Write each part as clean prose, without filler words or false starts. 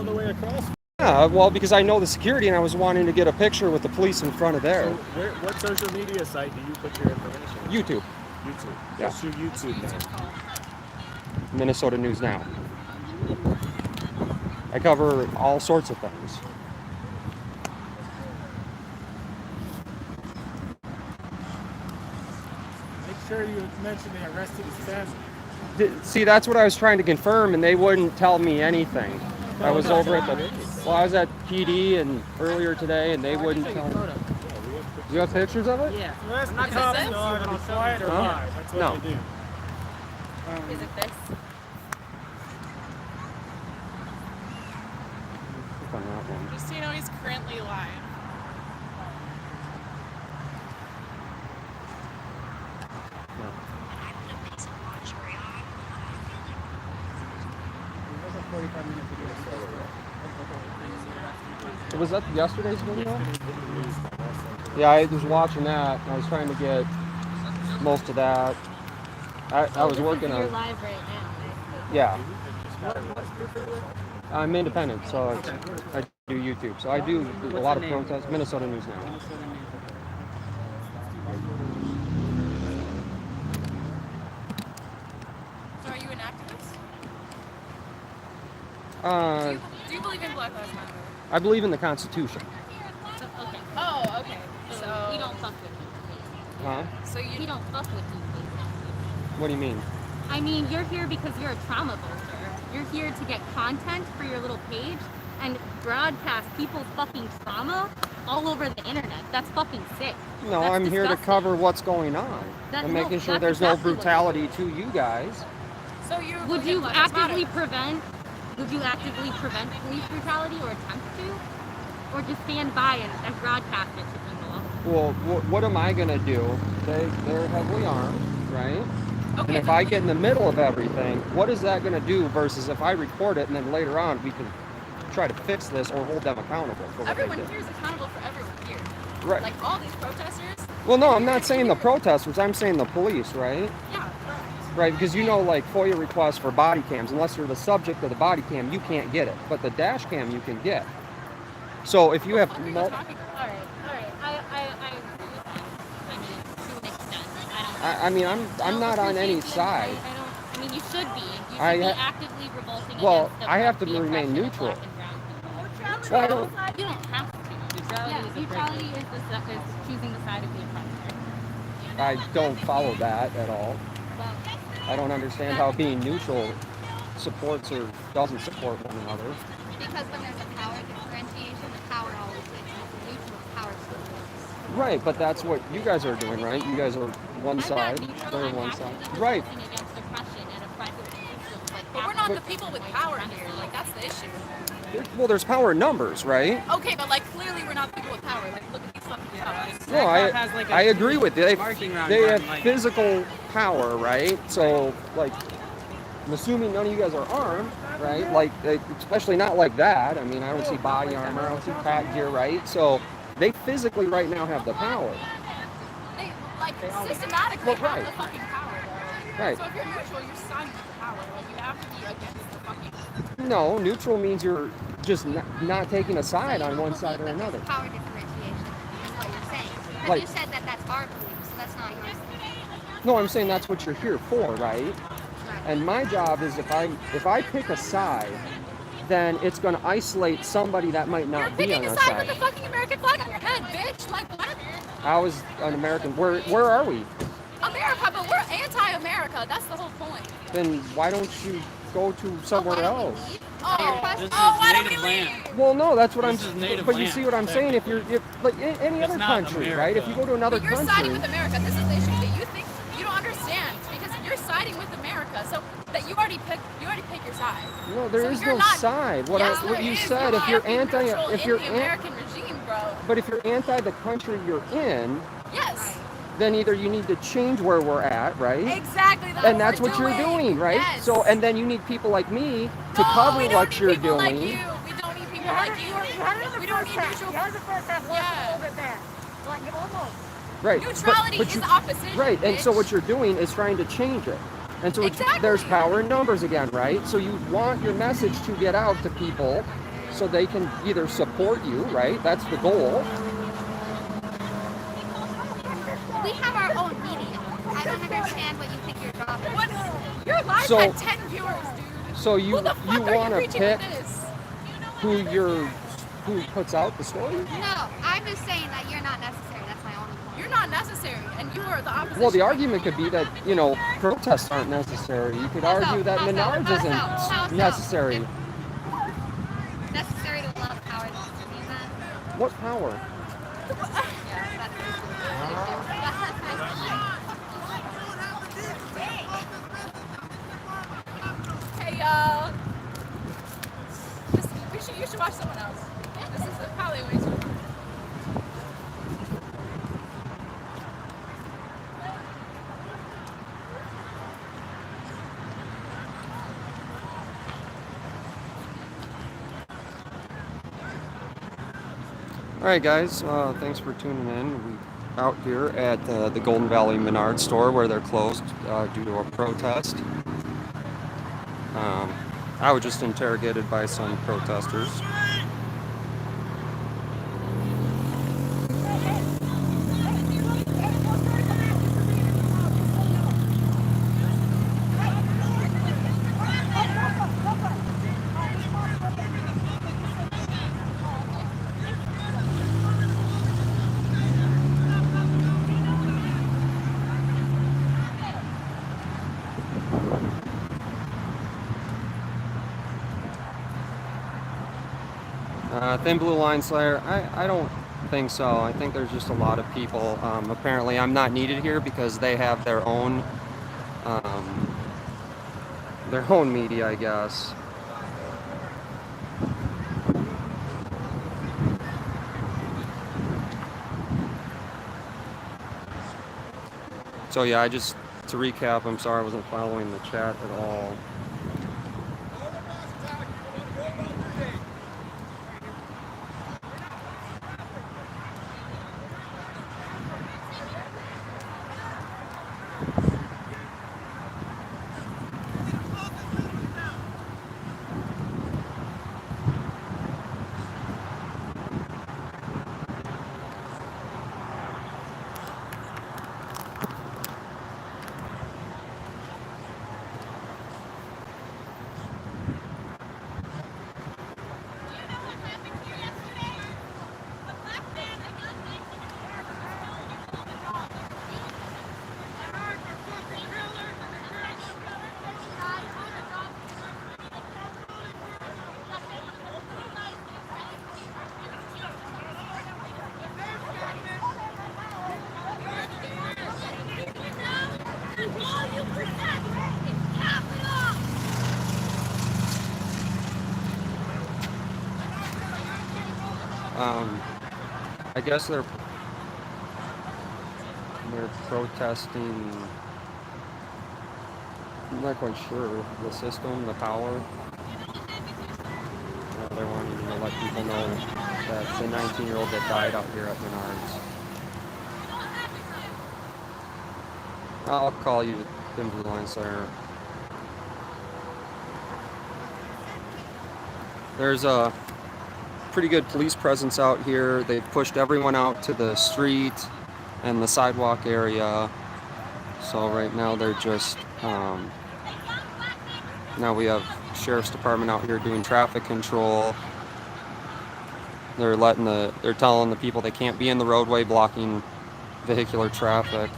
the way across? Yeah, well, because I know the security and I was wanting to get a picture with the police in front of there. So what social media site do you put your information on? YouTube. YouTube. Yeah. What's your YouTube name? Minnesota News Now. I cover all sorts of things. Make sure you mention they arrested his family. See, that's what I was trying to confirm, and they wouldn't tell me anything. I was over at I was at PD and earlier today, and they wouldn't tell me. You have pictures of it? Yeah. Well, I'm not going to be quiet or live. That's what they do. Is it this? On that one. Just so you know, he's currently live. Was that yesterday's video? Yeah, I was watching that. I was trying to get most of that. I was working on. You're live right now, right? Yeah. I'm independent, so I do YouTube. So I do a lot of protests. Minnesota News Now. So are you an activist? Do you believe in Black Lives Matter? I believe in the Constitution. So, okay. Oh, okay. So You don't fuck with me. Huh? So You don't fuck with me. What do you mean? I mean, you're here because you're a trauma builder. You're here to get content for your little page and broadcast people's fucking trauma all over the internet. That's fucking sick. No, That's I'm here to disgusting. cover what's going on and making sure that's there's no exactly what brutality to you guys. So you Would believe in you Black Lives actively Matter? prevent police brutality or attempt to? Or just stand by and broadcast it to people? Well, what am I gonna do? They're heavily armed, right? Okay. And if I get in the middle of everything, what is that gonna do versus if I record it and then later on we can try to fix this or hold them accountable for what Everyone they did? here is accountable for everyone here. Right. Like all these protesters. Well, no, I'm not saying the protesters. I'm saying the police, right? Yeah. Right, because you know, like FOIA requests for body cams, unless you're the subject of the body cam, you can't get it. But the dash cam you can get. So if you have What are you talking about? All right. I agree with that. I mean, to an extent. I mean, I'm not on any appreciate side. I mean, you should be. You should I be ha- actively revolting Well, against I have to the remain oppression of neutral. black and brown people. Well, I don't- You don't have to. Neutrality is choosing the side of the oppressor. I don't follow that at all. Well, I don't understand how being neutral supports or doesn't support one another. Because when there's a power differentiation, the power always wins. Neutral power still wins. Right, but that's what you guys are doing, right? You guys are one I'm side, not neutral, they're I'm one side. actively Right. revolting against oppression and oppressive systems like But we're not the capitalism. people with power here. Like that's the issue. Well, there's power in numbers, right? Okay, but like clearly we're not the people with power. Like look at these fucking fellas. No, I agree with you. They have physical power, right? So, like, I'm assuming none of you guys are armed, right? Like, especially not like that. I mean, I don't see body armor, I don't see pat gear, right? So, they physically right now have the power. They like systematically Well, have right. the fucking power. Right. So if you're neutral, you're siding with the power. Like you have to be against the fucking. No, neutral means you're just not taking a side on one side or another. Power differentiation is what you're saying. But Like- you said that that's our belief, so that's not yours. No, I'm saying that's what you're here for, right? And my job is if I pick a side, then it's going to isolate somebody that might You're not be on picking a our side with side. the fucking American flag on your head, bitch. Like what? I was an American. Where are we? America, but we're anti-America. That's the whole point. Then why don't you go to somewhere else? Why don't we leave? Well, no, that's what This is native But you land, see what I'm saying? If like any other not country, America. right? If you go to another But you're siding country, with America. This is the issue that you think you don't understand because you're siding with America. So that you already pick your side. no, there So is you're no not- side. What Yes, what there you is. said, if You you're have to be anti, neutral if in you're the an, American regime, bro. but if you're anti the country you're in, Yes. then either you need to change where we're at, right? Exactly. And that's what you're doing, right? Yes. So, and then you need people like me to No, cover we don't what need you're people doing. Like you. We don't need people like you. We don't need neutral. Yeah. Right. Neutrality but is you, the opposition. right. And so bitch. what you're doing is trying to change it. And so Exactly. there's power in numbers again, right? So you want your message to get out to people, so they can either support you, right? That's the goal. We have our own media. I don't understand what you think your job is. What? Your live So- had 10 viewers, dude. So Who the fuck are want to reaching pick with this? who puts out the story? No, I'm just saying that you're not necessary. That's my only point. You're not necessary, and you are the opposition. Well, the argument could be that, you know, protests aren't necessary. You could argue that Menards isn't necessary. Necessary to love power than to be that. What power? Yeah, that's Hey, you should watch someone else. This is probably a waste of time. All right, guys. Thanks for tuning in. We're out here at the Golden Valley Menards store where they're closed due to a protest. I was just interrogated by some protesters. Thin Blue Line Slayer, I don't think so. I think there's just a lot of people. Apparently I'm not needed here because they have their own media, I guess. So yeah, to recap, I'm sorry I wasn't following the chat at all. I guess they're protesting. I'm not quite sure the system, the power. They're wanting to let people know that the 19-year-old that died out here at Menards. I'll call you Thin Blue Line Slayer. There's a pretty good police presence out here. They've pushed everyone out to the street and the sidewalk area. So right now they're just, now we have Sheriff's Department out here doing traffic control. They're telling the people they can't be in the roadway blocking vehicular traffic.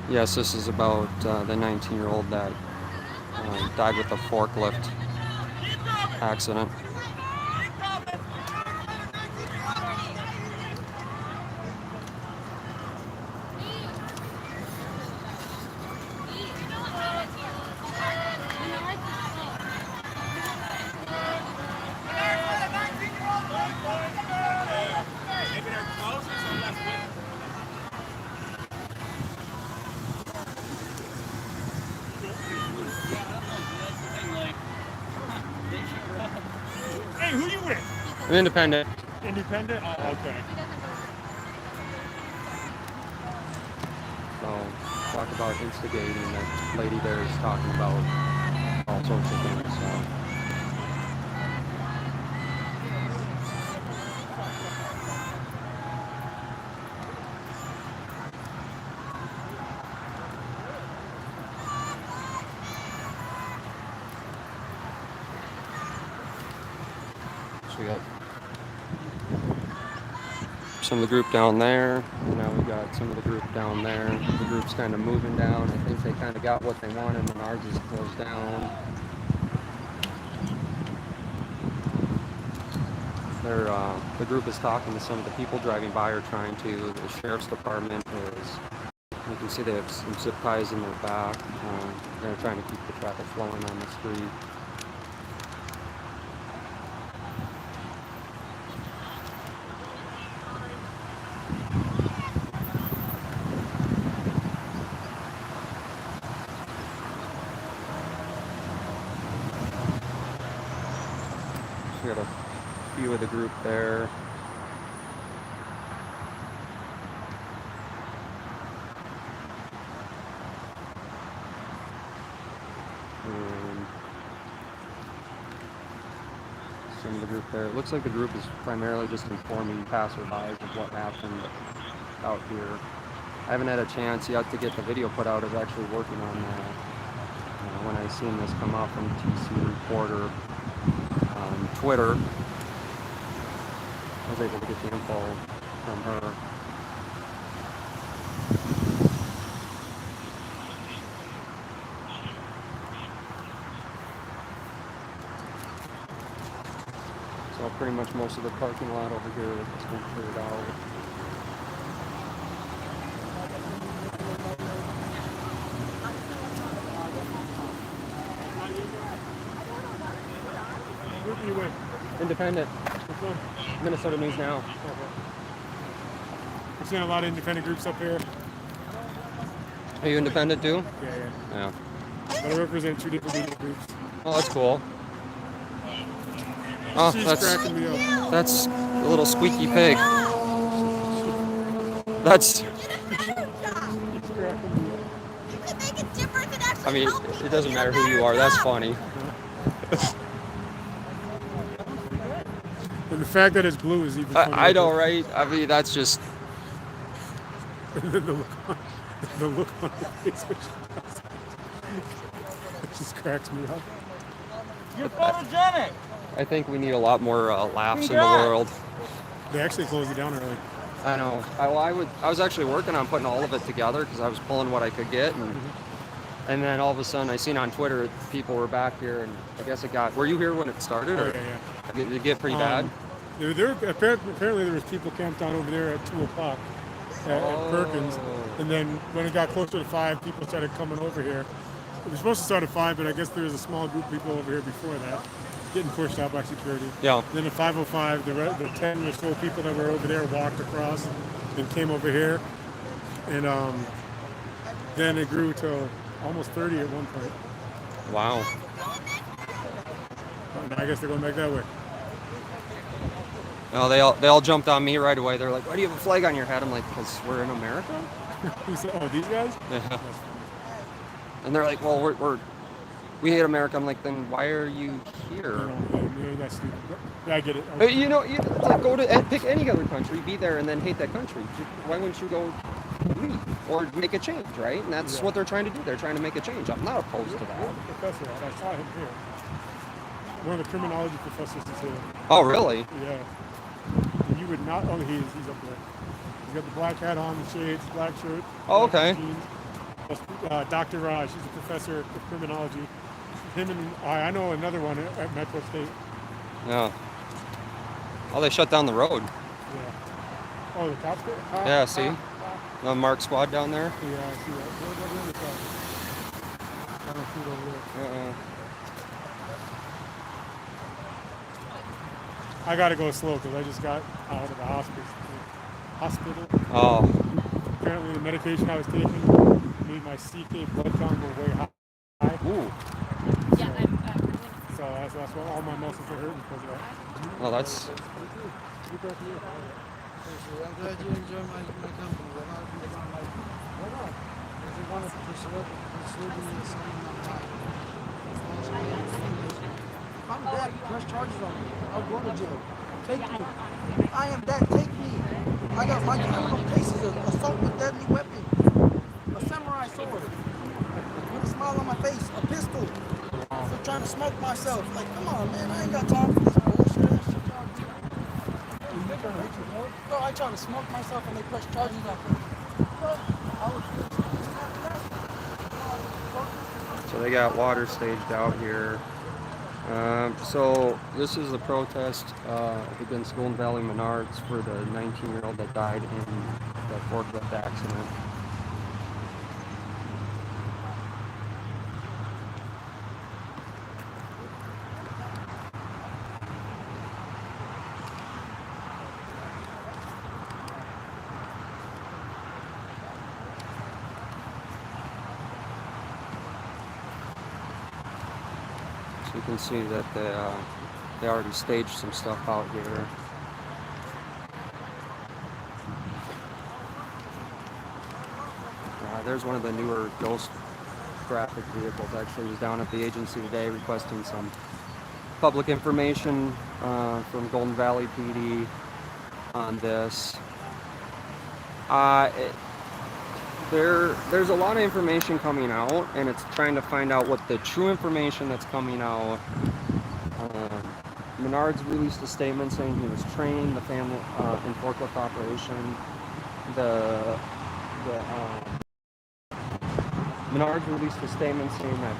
Yes, this is about the 19-year-old that died with a forklift accident. I'm independent. Independent? Oh, okay. So, talk about instigating. That lady there is talking about all sorts of things. So. So we got some of the group down there. Now we got some of the group down there. The group's kind of moving down. I think they kind of got what they wanted. Menards is closed down. The group is talking to some of the people driving by or trying to. The sheriff's department is, you can see they have some zip ties in their back. They're trying to keep the traffic flowing on the street. We got a few of the group there. And some of the group there. It looks like the group is primarily just informing passerbys of what happened out here. I haven't had a chance yet to get the video put out. I was actually working on that. When I seen this come out from TC Reporter on Twitter, I was able to get the info from her. So pretty much most of the parking lot over here has been cleared out. Where are you with? Independent. Minnesota News Now. We're seeing a lot of independent groups up here. Are you independent too? Yeah. Yeah. But I represent two different media groups. Oh, that's cool. Oh, She's cracking me up. that's a little squeaky pig. That's. I mean, it doesn't matter who you are. That's funny. And the fact that it's blue is even funnier. I know, right? I mean, that's just. the look on her face when she does it just cracks me up. You're photogenic. I think we need a lot more laughs in the world. They actually closed it down early. I know. I was actually working on putting all of it together because I was pulling what I could get, and then all of a sudden I seen on Twitter people were back here, and I guess it got. Were you here when it started? Or Yeah. did it get pretty bad? Apparently there was people camped out over there at 2 o'clock at Perkins, and then when it got closer to 5, people started coming over here. It was supposed to start at 5, but I guess there was a small group of people over here before that, getting pushed out by security. Yeah. Then at 5:05, the 10 or so people that were over there walked across and came over here, and then it grew to almost 30 at one point. Wow. And I guess they're going back that way. No, they all jumped on me right away. They're like, "Why do you have a flag on your head?" I'm like, "Because we're in America." Who said, "Oh, these guys"? Yeah. And they're like, "Well, we hate America." I'm like, "Then why are you here?" That's stupid. Yeah, I get it. But it's like go to pick any other country, be there, and then hate that country. Why wouldn't you go leave or make a change, right? And that's what they're trying to do. They're trying to make a change. I'm not opposed to that. Professor, I saw him here. One of the criminology professors is here. Oh, really? Yeah. And you would not. Oh, he's up there. He's got the black hat on, the shades, black shirt. Oh, okay. Jeans. That's Dr. Raj. He's a professor of criminology. Him and I know another one at Metro State. Yeah. Oh, they shut down the road. Yeah. Oh, the cops there? Yeah, see? The Mark squad down there? Yeah, I see that. Where's the other side? I don't see it over there. I gotta go slow because I just got out of the hospital. Oh. Apparently the medication I was taking made my CK blood count go way high. Ooh. Yeah, I'm So That's why all my muscles are hurting because of that. Well, that's I'm glad you enjoy my company. A lot of people don't like me. Why not? Because they want to persuade me to sign my life. If I'm dead, press charges on me. I'll go to jail. Take me. I am dead. Take me. I got my criminal cases of assault with deadly weapon, a samurai sword, with a smile on my face, a pistol, for trying to smoke myself. Like, come on, man. I ain't got time for this bullshit. That shit y'all do. Bro, I try to smoke myself and they press charges on me. so they got water staged out here. So this is the protest against Golden Valley Menards for the 19-year-old that died in the forklift accident. So you can see that they already staged some stuff out here. There's one of the newer ghost graphic vehicles. Actually, was down at the agency today requesting some public information from Golden Valley PD on this. There's a lot of information coming out, and it's trying to find out what the true information that's coming out. Menards released a statement saying he was trained the family in forklift operation. Menards released a statement saying that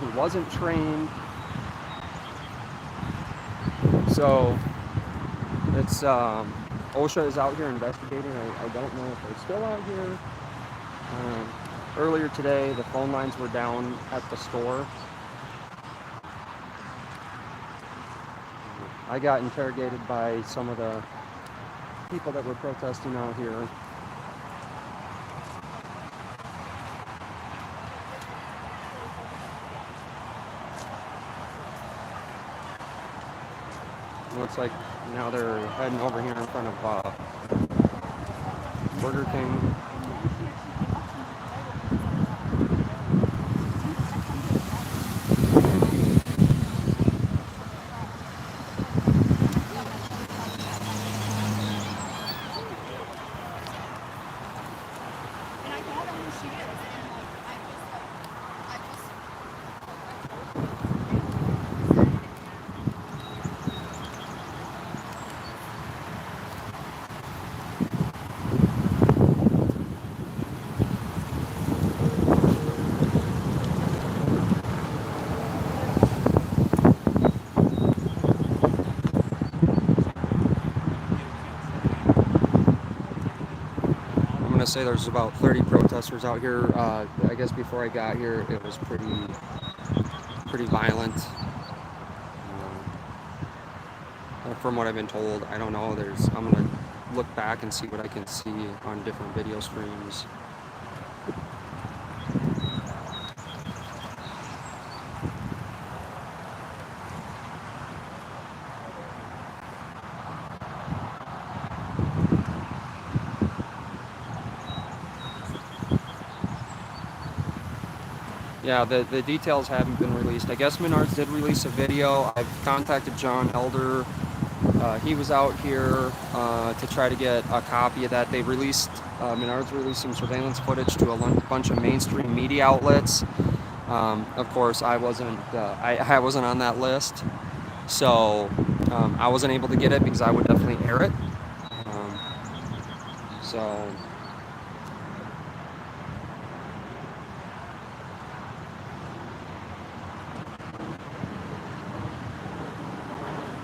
he wasn't trained. So it's OSHA is out here investigating. I don't know if they're still out here. Earlier today, the phone lines were down at the store. I got interrogated by some of the people that were protesting out here. Looks like now they're heading over here in front of Burger King. Say there's about 30 protesters out here. I guess before I got here, it was pretty violent. From what I've been told, I don't know. I'm gonna look back and see what I can see on different video streams. Yeah, the details haven't been released. I guess Menards did release a video. I've contacted John Elder. He was out here to try to get a copy of that. They released, Menards released some surveillance footage to a bunch of mainstream media outlets. Of course, I wasn't on that list, so I wasn't able to get it because I would definitely air it. So.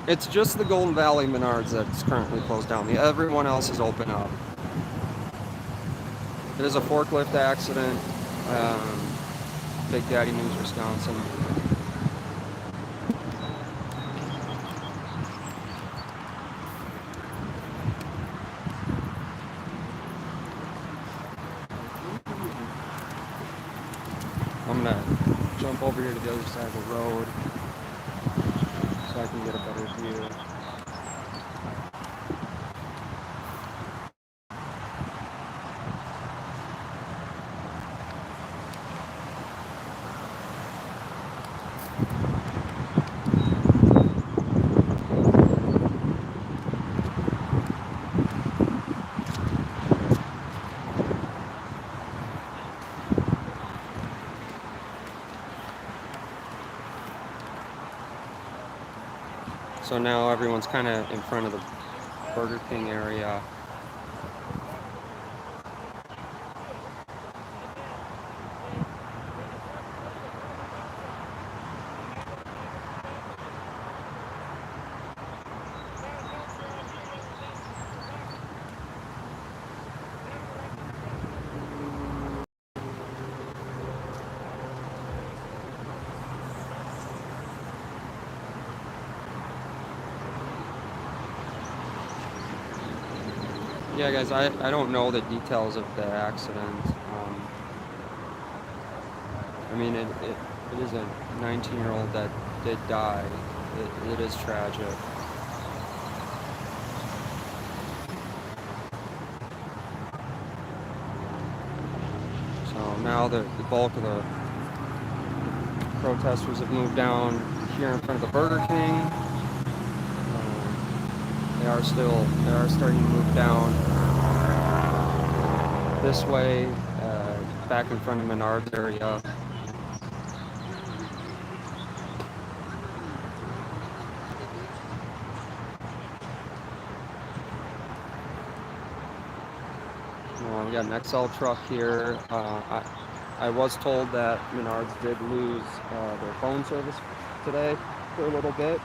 It's just the Golden Valley Menards that's currently closed down. Everyone else is open up. It is a forklift accident. Big Daddy News, Wisconsin. I'm gonna jump over here to the other side of the road. so I can get a better view. So now everyone's kind of in front of the Burger King area. Yeah, guys, I don't know the details of the accident. I mean, it is a 19-year-old that did die. It is tragic. So now the bulk of the protesters have moved down here in front of the Burger King. They are starting to move down this way, back in front of Menards area. We got an XL truck here. I was told that Menards did lose their phone service today for a little bit.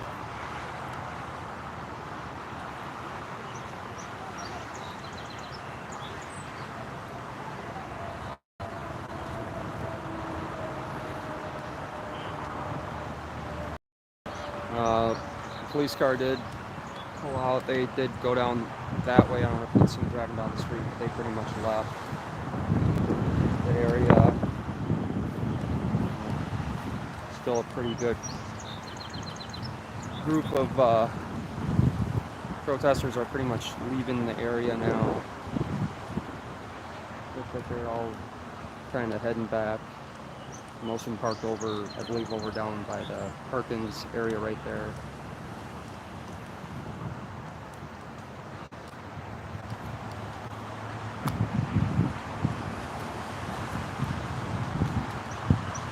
Police car did pull out. They did go down that way. I don't know if you can see them driving down the street, but they pretty much left the area. Still a pretty good group of protesters are pretty much leaving the area now. Looks like they're all kind of heading back. Most of them parked over, I believe, over down by the Perkins area right there.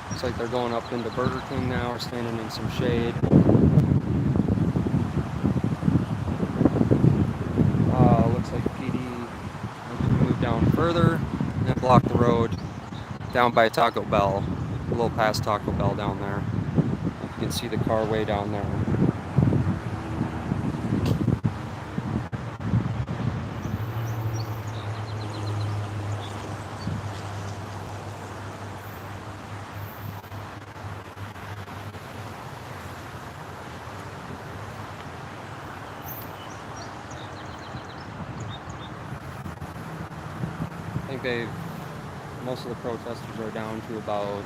Looks like they're going up into Burger King now, or standing in some shade. Looks like PD moved down further and block the road down by Taco Bell, a little past Taco Bell down there. You can see the car way down there. I think most of the protesters are down to about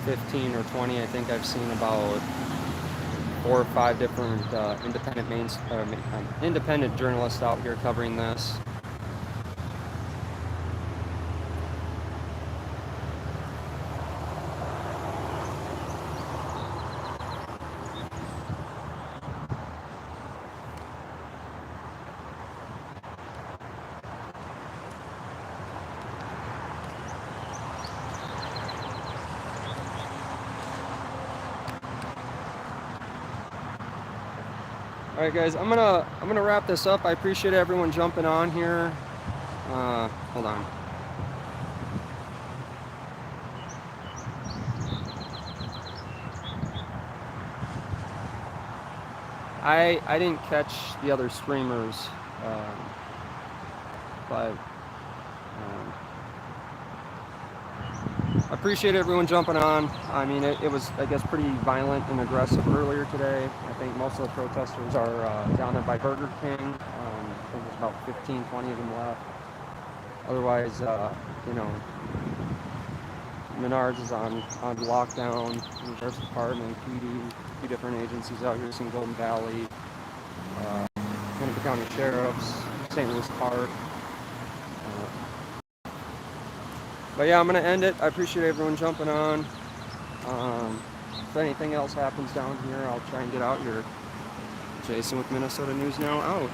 15 or 20. I think I've seen about 4 or 5 different independent journalists out here covering this. All right, guys, I'm gonna wrap this up. I appreciate everyone jumping on here. Hold on. I didn't catch the other streamers, but I appreciate everyone jumping on. I mean, it was, I guess, pretty violent and aggressive earlier today. I think most of the protesters are down there by Burger King. I think there's about 15, 20 of them left. Otherwise, you know, Menards is on lockdown. The Sheriff's Department, PD, a few different agencies out here, in Golden Valley, Hennepin County Sheriff's, St. Louis Park. But yeah, I'm going to end it. I appreciate everyone jumping on. If anything else happens down here, I'll try and get out here. Jason with Minnesota News Now out.